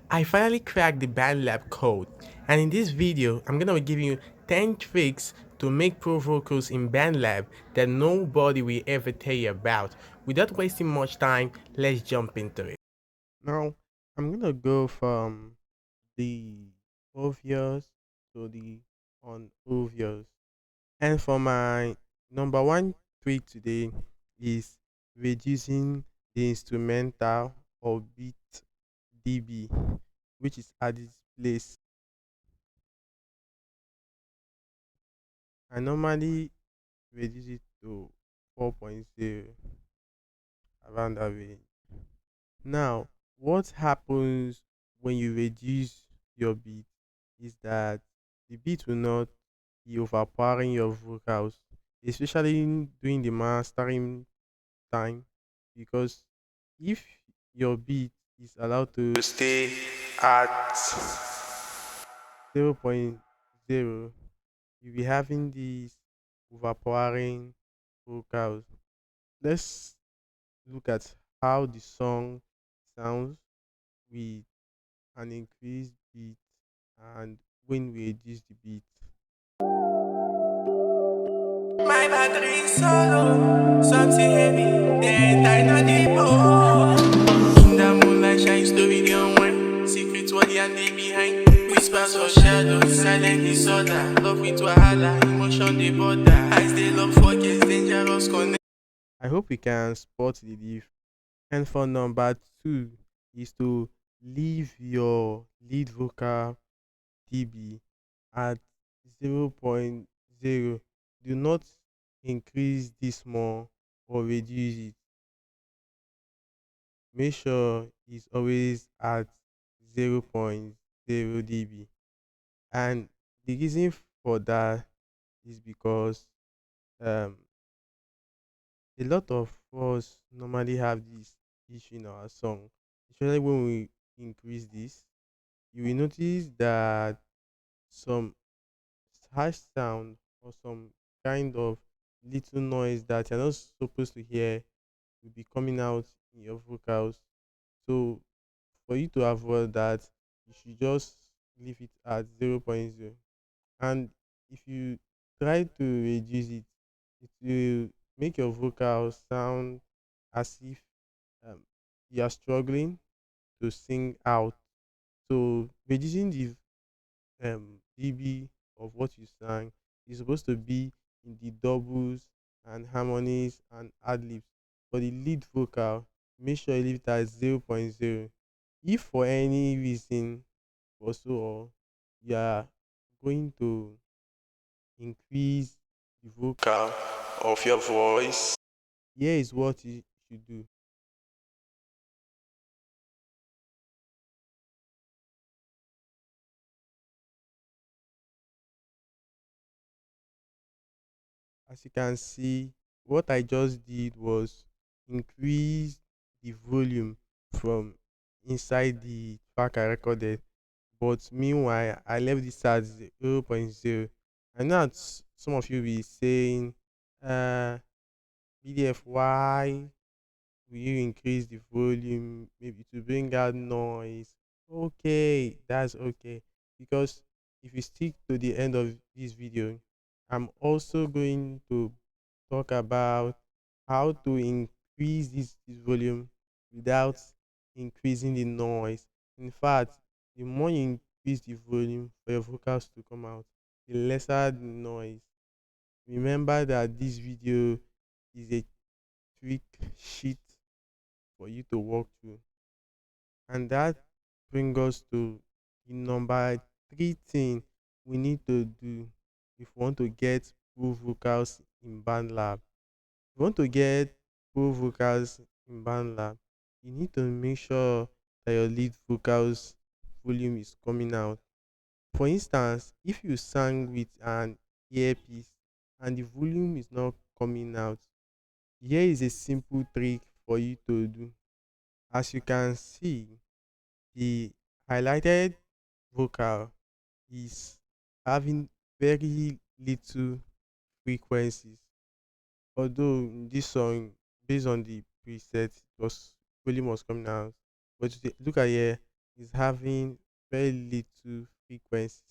I finally cracked the Bandlab code, and in this video, I'm gonna be giving you 10 tricks to make pro vocals in Bandlab that nobody will ever tell you about. Without wasting much time, let's jump into it. Now, I'm gonna go from the obvious to the unobvious. And for my number one trick today is reducing the instrumental or beat dB, which is at its place. I normally reduce it to 4.0 around that range. Now, what happens when you reduce your beat is that the beat will not be overpowering your vocals, especially during the mastering time, because if your beat is allowed to stay at 0.0, you'll be having these overpowering vocals. Let's look at how the song sounds with an increased beat and when we reduce the beat. My battery is solo, something heavy, then I know the boat. In the moonlight shine story on one, secret what and they behind. Whispers of shadows, silent disorder, love with wahala, emotion they border. Eyes they love focus, dangerous connect. I hope we can spot the diff. And for number two is to leave your lead vocal dB at 0.0. Do not increase this more or reduce it. Make sure it's always at 0.0 dB. And the reason for that is because um, a lot of us normally have this issue in our song, especially when we increase this. You will notice that some harsh sound or some kind of little noise that you're not supposed to hear will be coming out in your vocals. So for you to avoid that, you should just leave it at 0.0. And if you try to reduce it, it will make your vocals sound as if um, you are struggling to sing out. So reducing the dB of what you sang is supposed to be in the doubles and harmonies and ad libs. For the lead vocal, make sure you leave it at 0.0. If for any reason also or you are going to increase the vocal of your voice, here is what you should do. As you can see, what I just did was increase the volume from inside the track I recorded. But meanwhile, I left this at 0.0. I know that some of you will be saying, BDF, why will you increase the volume? Maybe to bring out noise. Okay, that's okay. Because if you stick to the end of this video, I'm also going to talk about how to increase this volume without increasing the noise. In fact, the more you increase the volume for your vocals to come out, the lesser the noise. Remember that this video is a trick sheet for you to walk through. And that brings us to the number three thing we need to do if we want to get pro vocals in Bandlab. If you want to get pro vocals in Bandlab, you need to make sure that your lead vocals volume is coming out. For instance, if you sang with an earpiece and the volume is not coming out, here is a simple trick for you to do. As you can see, the highlighted vocal is having very little frequencies. Although in this song, based on the preset, it was volume was coming out. But look at here, is having very little frequencies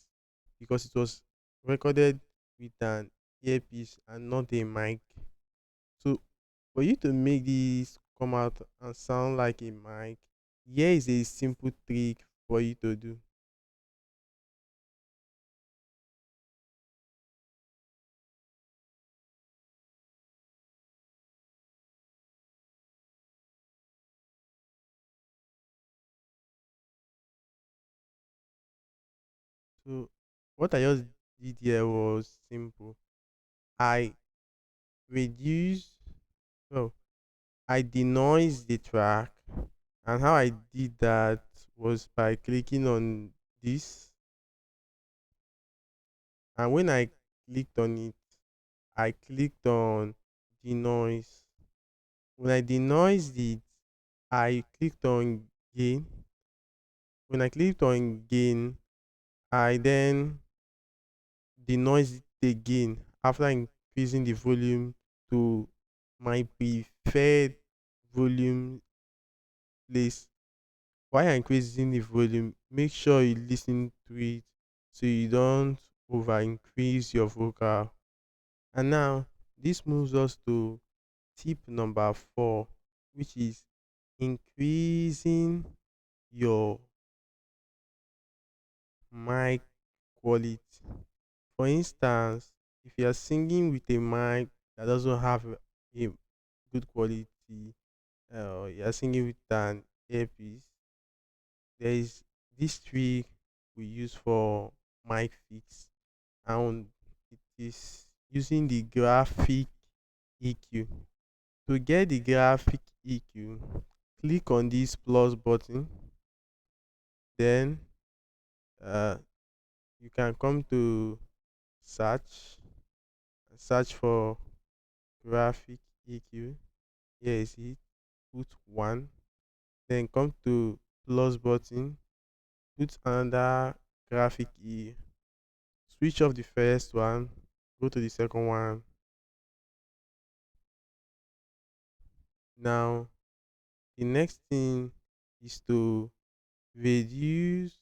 because it was recorded with an earpiece and not a mic. So for you to make this come out and sound like a mic, here is a simple trick for you to do. So what I just did here was simple. I reduced, well, I denoise the track, and how I did that was by clicking on this, and when I clicked on it, I clicked on denoise. When I denoised it, I clicked on gain. When I clicked on gain, I then denoise it again after increasing the volume to my preferred volume place. While increasing the volume, make sure you listen to it so you don't over increase your vocal. And now this moves us to tip number 4, which is increasing your mic quality. For instance, if you are singing with a mic that doesn't have a good quality, or you are singing with an earpiece, there is this trick we use for mic fix, and it is using the graphic EQ. To get the graphic EQ, click on this plus button, then uh, you can come to search, search for graphic EQ. Here is it, put one, then come to plus button, put another graphic E, switch off the first one, go to the second one. Now, the next thing is to reduce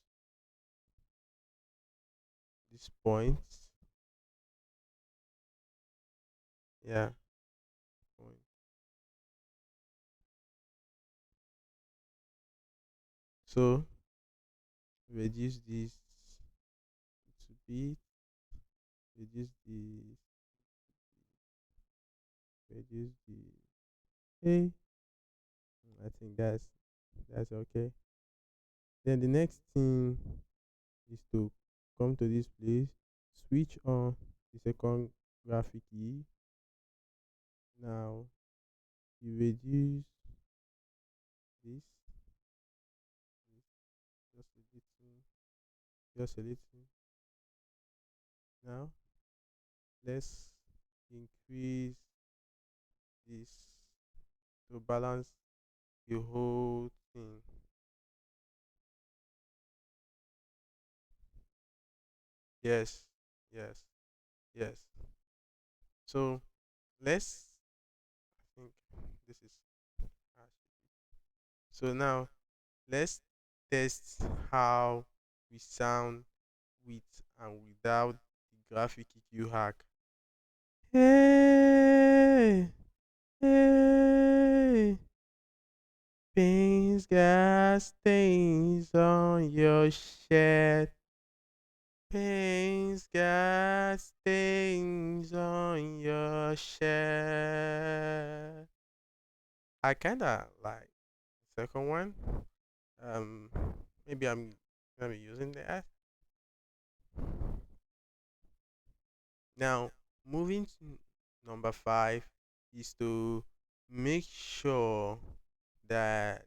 this point. Yeah, point. So, reduce this to bit, reduce this, reduce the. Okay, I think that's okay. Then the next thing is to come to this place, switch on the second graphic key. Now you reduce this, just a little, just a little. Now let's increase this to balance the whole thing. Yes, yes, yes. So let's, I think this is so now let's test how we sound with and without the graphic EQ hack. Hey, hey, pains got stains on your shirt. Pains got stains on your shirt. I kinda like the second one. Um, maybe I'm gonna be using that. Now, moving to number 5 is to make sure that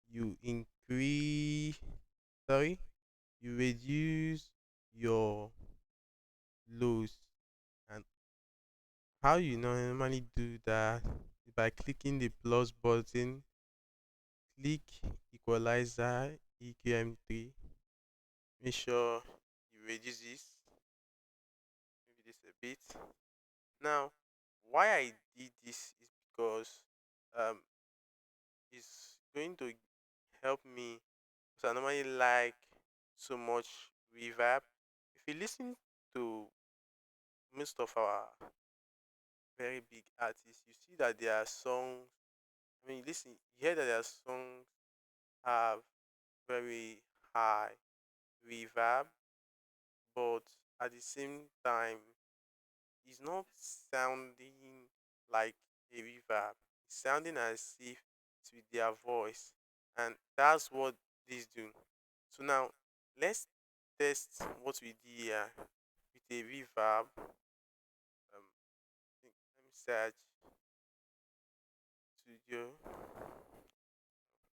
you increase, sorry, you reduce your lows. And how you normally do that is by clicking the plus button, click equalizer EQM3, make sure you reduce this, maybe this a bit. Now, why I did this is because um it's going to help me, I normally like so much reverb. If you listen to most of our very big artists, you see that their songs, I mean, listen, you hear that their songs have very high reverb, but at the same time, it's not sounding like a reverb. It's sounding as if it's with their voice. And that's what this do. So now, let's test what we did here with a reverb. Let me search studio.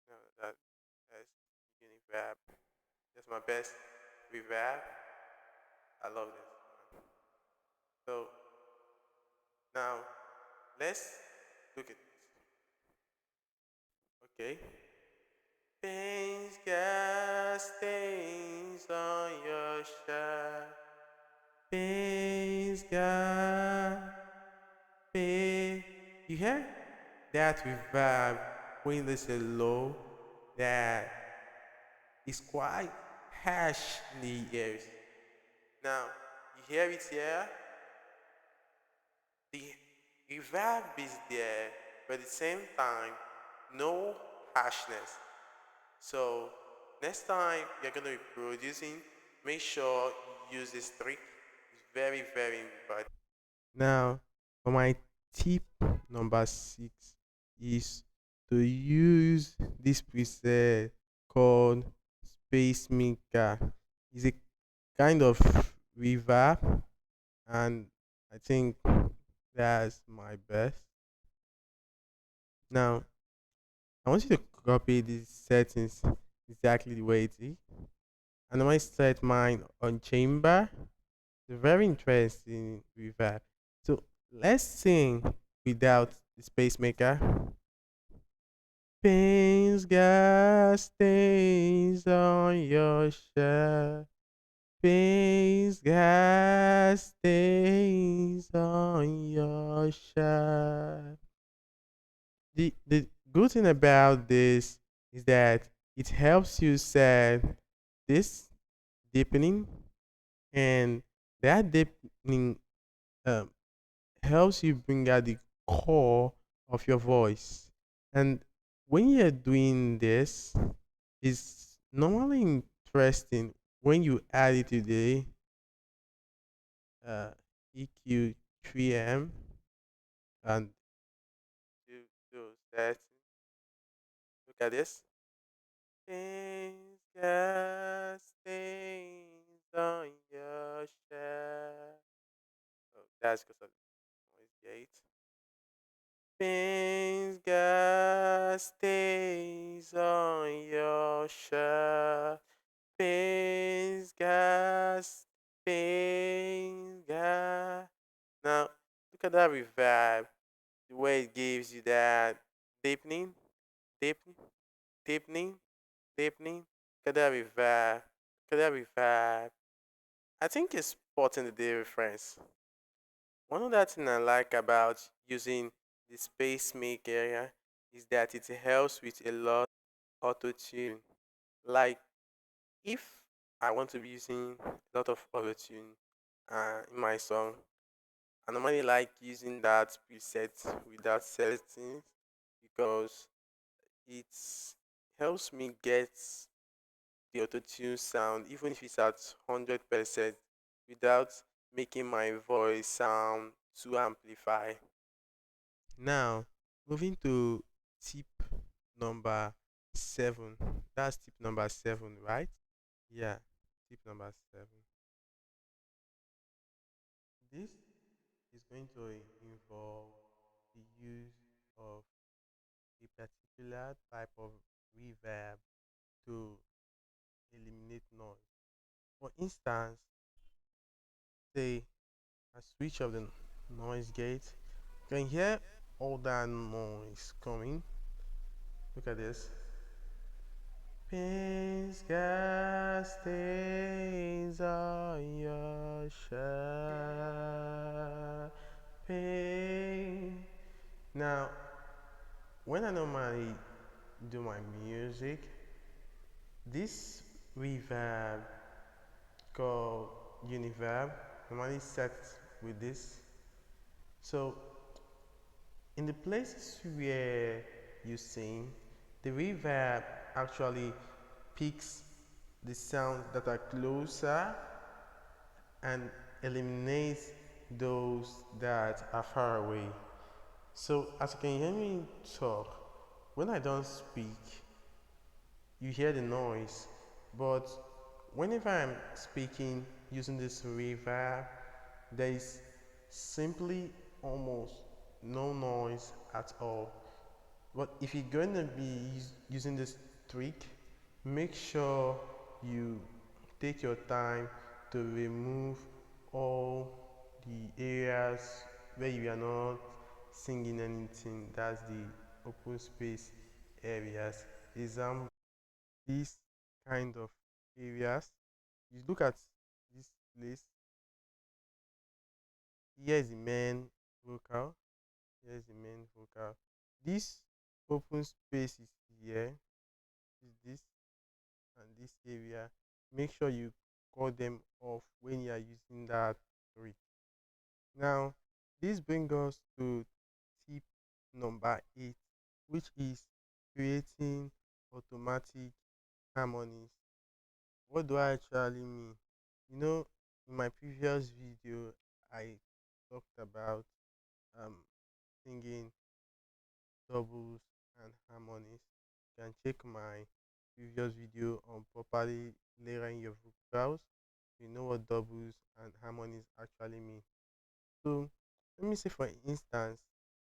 No, that's reverb. That's my best reverb. I love this one. So now let's look at this. Okay. Pain's got stains on your shirt. Pain's got pain. You hear that reverb when there's a low that is quite harsh in the ears. Now, you hear it here? The reverb is there, but at the same time, no harshness. So next time you're going to be producing, make sure you use this trick. It's very, very important. Now, for my tip number 6 is to use this preset called Space Maker. It's a kind of reverb, and I think that's my best. Now, I want you to copy these settings exactly the way it is. And I might set mine on chamber. It's very interesting reverb. So let's sing without the space maker. Pains got stains on your shirt. Pains got stains on your shirt. The good thing about this is that it helps you set this deepening, and that deepening um, helps you bring out the core of your voice. And when you're doing this, it's normally interesting when you add it to the uh, EQ 3M and do that. Look at this. Things got stains on your shirt. Oh, that's because of the noise gate. Things got stains on your shirt. Things got stains got. Now, look at that reverb. The way it gives you that deepening, deepening, deepening, deepening. Look at that reverb. Look at that reverb. I think it's spotting the difference. One of that thing I like about using the space make area is that it helps with a lot of auto tune. Like if I want to be using a lot of auto tune in my song, I normally like using that preset without settings because it helps me get the auto tune sound even if it's at 100% without making my voice sound too amplified. Now, moving to tip number 7. That's tip number 7, right? Yeah, tip number 7. This is going to involve the use of a particular type of reverb to eliminate noise. For instance, say I switch off the noise gate. You can hear all that noise coming. Look at this. Pains got stains on your shirt. Pain. Now, when I normally do my music, This reverb called univerb normally set with this. So in the places where you sing, the reverb actually picks the sounds that are closer and eliminates those that are far away. So as you can hear me talk, when I don't speak, you hear the noise. But whenever I'm speaking using this reverb, there is simply almost no noise at all. But if you're going to be using this trick, make sure you take your time to remove all the areas where you are not singing anything. That's the open space areas. Example, these kind of areas. You look at this place. Here is the main vocal. Here is the main vocal. This open space is here. Is this and this area. Make sure you cut them off when you are using that trick. Now, this brings us to tip number 8, which is creating automatic harmonies. What do I actually mean? You know, in my previous video, I talked about um, singing doubles and harmonies. You can check my previous video on properly layering your vocals. You know what doubles and harmonies actually mean. So let me say for instance,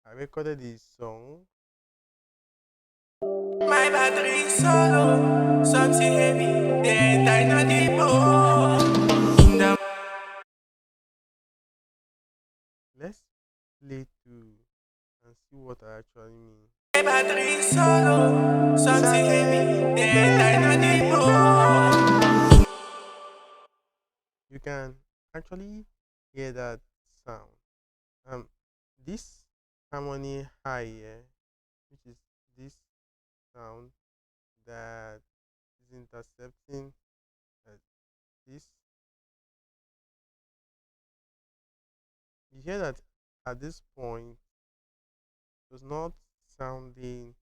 I recorded this song. My battery solo, something heavy, then I know the Let's play through and see what I actually mean. My battery solo, something heavy, then I know the You can actually hear that sound. Um, this harmony high here, which is this sound that is intercepting this. You hear that at this point it was not sounding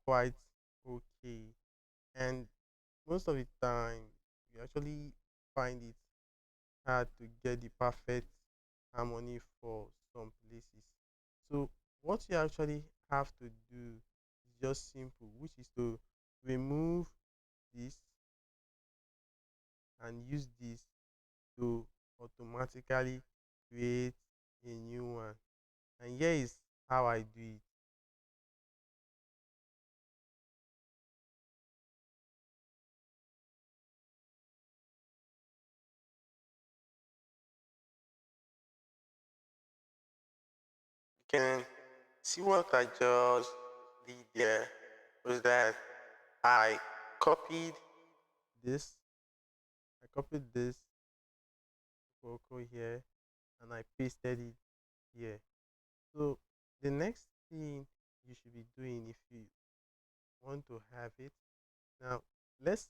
quite okay, and most of the time you actually find it hard to get the perfect harmony for some places. So what you actually have to do is just simple, which is to remove this and use this to automatically create a new one. And here is how I do it. You can see what I just did there was that I copied this, I copied this vocal here and I pasted it here. So the next thing you should be doing if you want to have it, now let's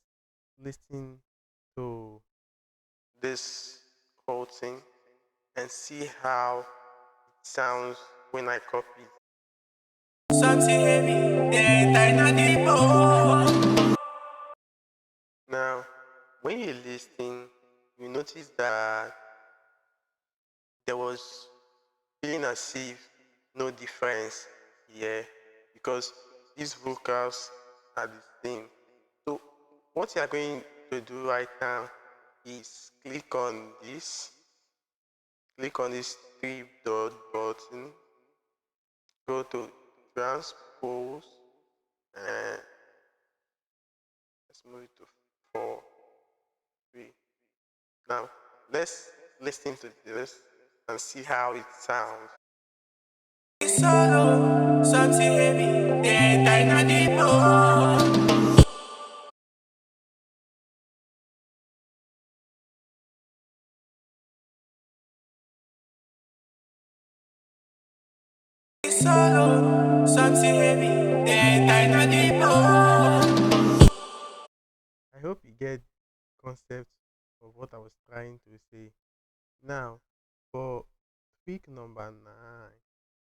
listen to this whole thing and see how it sounds when I copy it. Something heavy, and I know the Now, when you listen, you notice that there was feeling as if no difference here because these vocals are the same. So what you are going to do right now is click on this three dot button, go to transpose, and let's move it to 4, 3. Now let's listen to this and see how it sounds. Solo, something heavy, and I know the solo, something heavy, and I know the I hope concept of what I was trying to say. Now, for trick number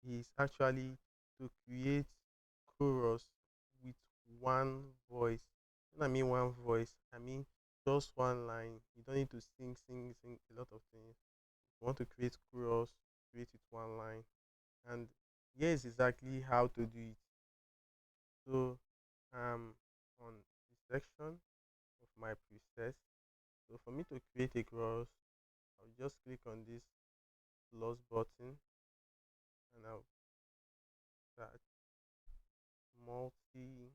9 is actually to create chorus with one voice. When I mean one voice, I mean just one line. You don't need to sing a lot of things. You want to create chorus, create it one line. And here's exactly how to do it. So on the section of my presets. So for me to create a chorus, I'll just click on this plus button and I'll start multi,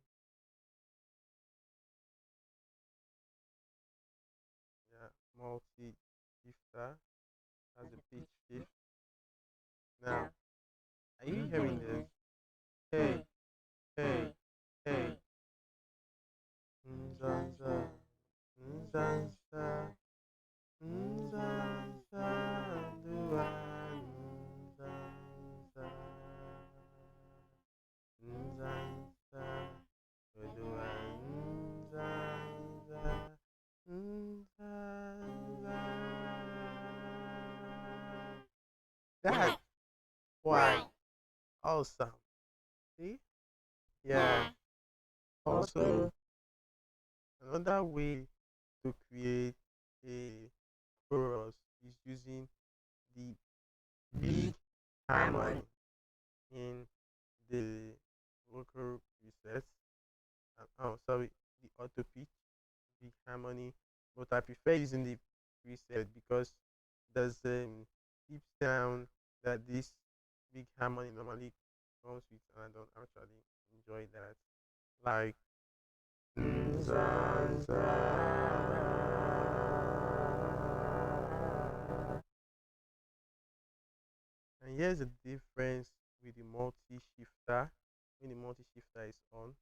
yeah, multi shifter as a pitch shift. Now, are you hearing this? Hey, hey, hey. Nzanza, nzanza, nzanza, dua, nzanza, nzanza, dua, nzanza, nzanza. That's quite awesome. See? Yeah. Also, another way to create a chorus is using the big harmony in the vocal presets. Oh, sorry, the auto pitch, big harmony. But I prefer using the preset because there's a deep sound that this big harmony normally comes with, and I don't actually enjoy that. Like, and here's the difference with the multi shifter. When the multi shifter is on,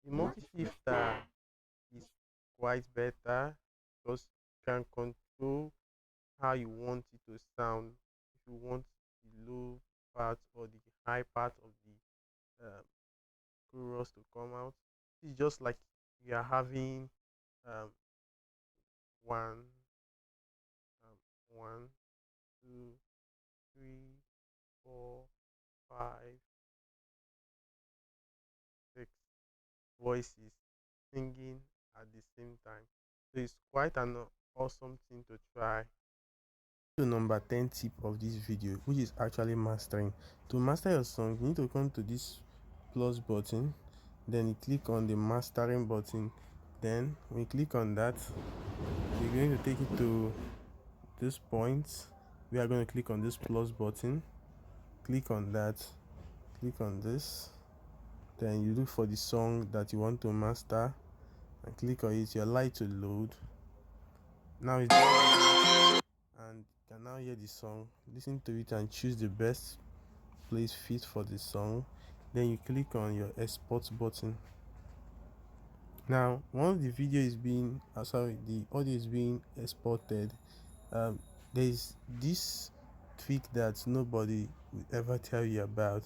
the multi shifter is quite better because you can control how you want it to sound. If you want the low part or the high part of the chorus to come out, it's just like you are having um, one, one, two, three, four, five, six voices singing at the same time. So it's quite an awesome thing to try. To number 10 tip of this video, which is actually mastering. To master your song, you need to come to this plus button, then you click on the mastering button. Then when you click on that, you're going to take it to this point. We are going to click on this plus button, click on that, click on this, then you look for the song that you want to master and click on it. You allow it to load. Now it's and you can now hear the song, listen to it and choose the best place fit for the song. Then you click on your export button. Now once the video is being the audio is being exported, there is this trick that nobody will ever tell you about,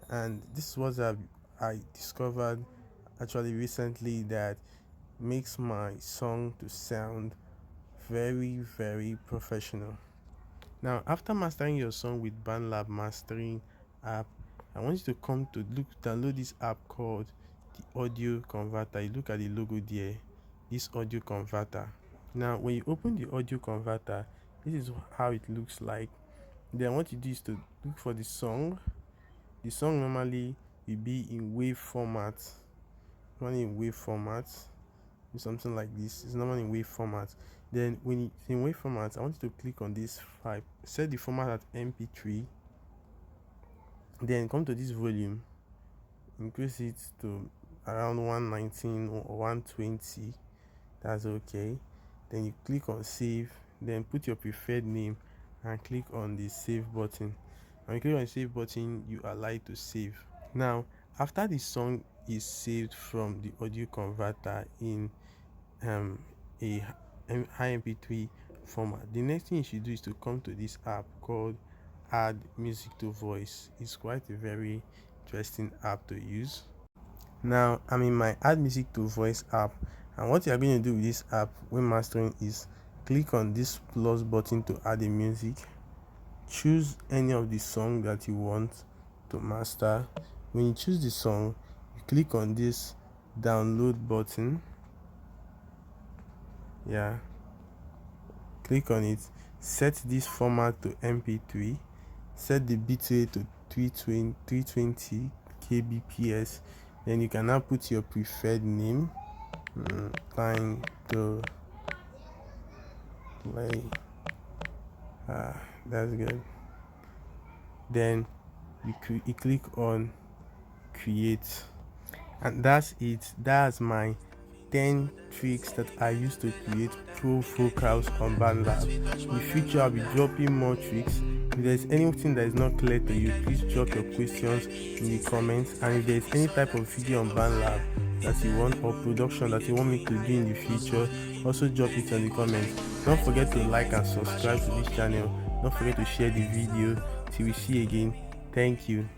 and this was I discovered actually recently that makes my song to sound very professional. Now, after mastering your song with Bandlab mastering app, I want you to come to download this app called the Audio Converter. You look at the logo there, this audio converter. Now, when you open the audio converter, this is how it looks like. Then what you do is to look for the song. The song normally will be in wave format. Normally in wave format, something like this. It's normally in wave format. Then when it's in wave format, I want you to click on this file, set the format at MP3, then come to this volume, increase it to around 119 or 120. That's okay. Then you click on save, then put your preferred name and click on the save button. When you click on the save button, you allow it to save. Now after the song is saved from the audio converter in a high mp3 format, the next thing you should do is to come to this app called add music to voice. It's quite a very interesting app to use. Now I'm in my add music to voice app, and what you are going to do with this app when mastering is click on this plus button to add a music. Choose any of the song that you want to master. When you choose the song, you click on this download button. Click on it, set this format to mp3, set the bitrate to 320 kbps. Then you can now put your preferred name, trying to play. That's good. Then you click on create, and that's it. That's my 10 tricks that I use to create pro vocals on Bandlab. In the future, I'll be dropping more tricks. If there's anything that is not clear to you, please drop your questions in the comments. And if there's any type of video on Bandlab that you want, or production that you want me to do in the future, also drop it in the comments. Don't forget to like and subscribe to this channel. Don't forget to share the video. Till we see you again. Thank you.